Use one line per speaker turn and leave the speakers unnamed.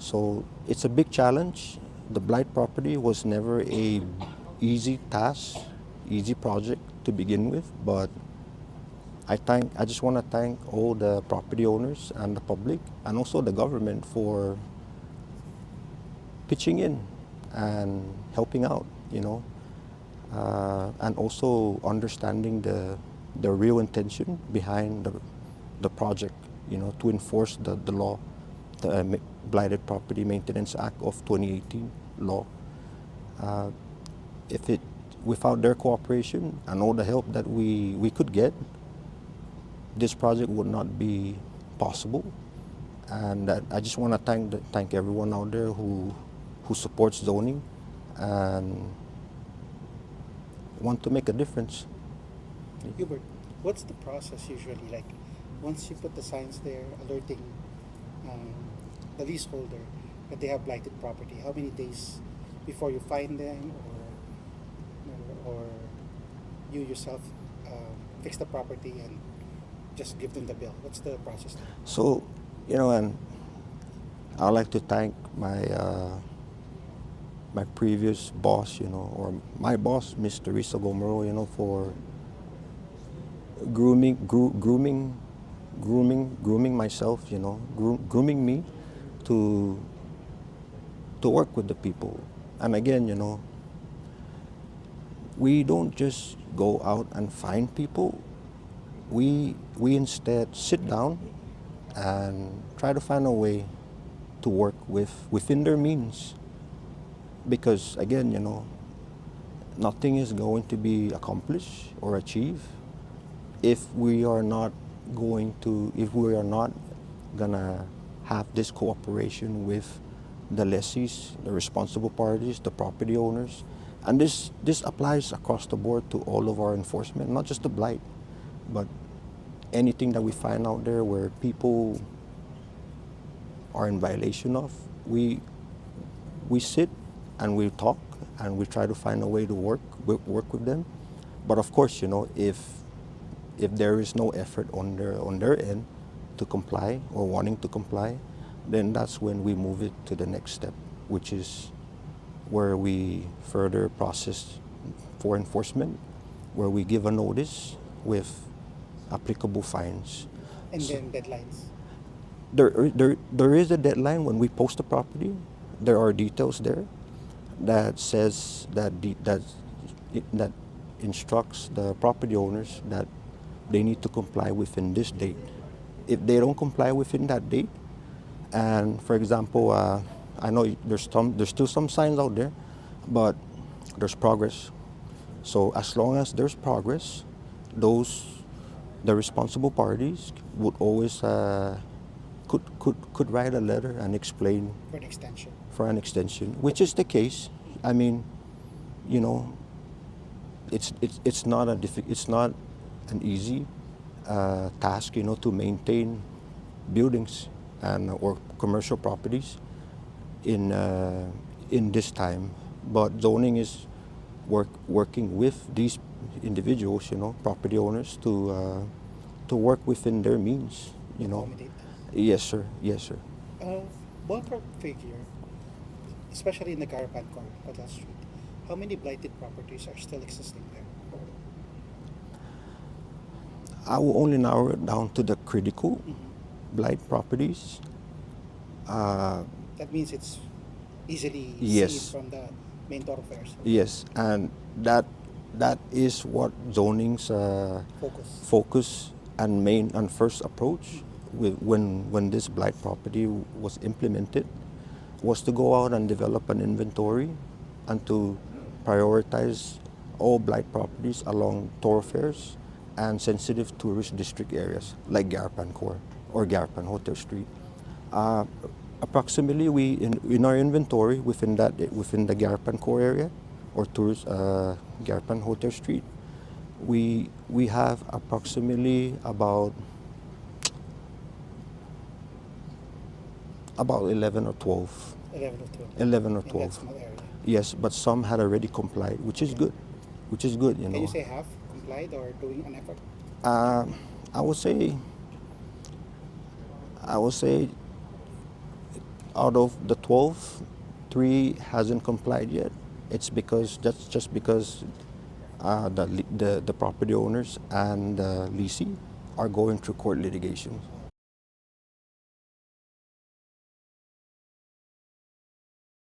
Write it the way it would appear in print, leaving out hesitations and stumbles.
So it's a big challenge. The blight property was never a easy task, easy project to begin with, but I just want to thank all the property owners and the public and also the government for pitching in and helping out, and also understanding the real intention behind the project, to enforce the law, the Blighted Property Maintenance Act of 2018 law. If it Without their cooperation and all the help that we could get, this project would not be possible. And I just want to thank everyone out there who supports zoning and want to make a difference.
Yubert, what's the process usually like? Once you put the signs there alerting the leaseholder that they have blighted property, how many days before you find them, or you yourself fix the property and just give them the bill? What's the process there?
So, and I'd like to thank my my previous boss, or my boss, Miss Teresa Gomero, for grooming myself, grooming me to work with the people. And again, we don't just go out and find people. We instead sit down and try to find a way to work within their means. Because again, nothing is going to be accomplished or achieved if we are not gonna have this cooperation with the lessees, the responsible parties, the property owners. And this applies across the board to all of our enforcement, not just the blight, but anything that we find out there where people are in violation of. We sit and we talk and we try to find a way to work with them. But of course, if there is no effort on their end to comply or wanting to comply, then that's when we move it to the next step, which is where we further process for enforcement, where we give a notice with applicable fines.
And then deadlines?
There is a deadline when we post the property. There are details there that says that instructs the property owners that they need to comply within this date. If they don't comply within that date, and for example, I know there's still some signs out there, but there's progress. So as long as there's progress, the responsible parties would always could write a letter and explain for an extension, which is the case. I mean, it's not an easy task, to maintain buildings and or commercial properties in this time. But zoning is working with these individuals, property owners, to work within their means,
Accommodate.
Yes, sir. Yes, sir.
Ballpark figure, especially in the Garapan Core Hotel Street, how many blighted properties are still existing there?
I will only narrow it down to the critical blight properties.
That means it's easily
Yes.
seen from the main thoroughfares.
Yes, and that is what zoning's focus and main and first approach when this blight property was implemented, was to go out and develop an inventory and to prioritize all blight properties along thoroughfares and sensitive tourist district areas like Garapan Core or Garapan Hotel Street. Approximately, we in our inventory within the Garapan Core area or tourist Garapan Hotel Street, we have approximately about 11 or 12.
11 or 12.
11 or
In that
12.
small area.
Yes, but some had already complied, which is good.
Can you say half complied or doing an effort?
I would say Out of the 12, 3 hasn't complied yet. That's just because the property owners and the leasing are going through court litigation.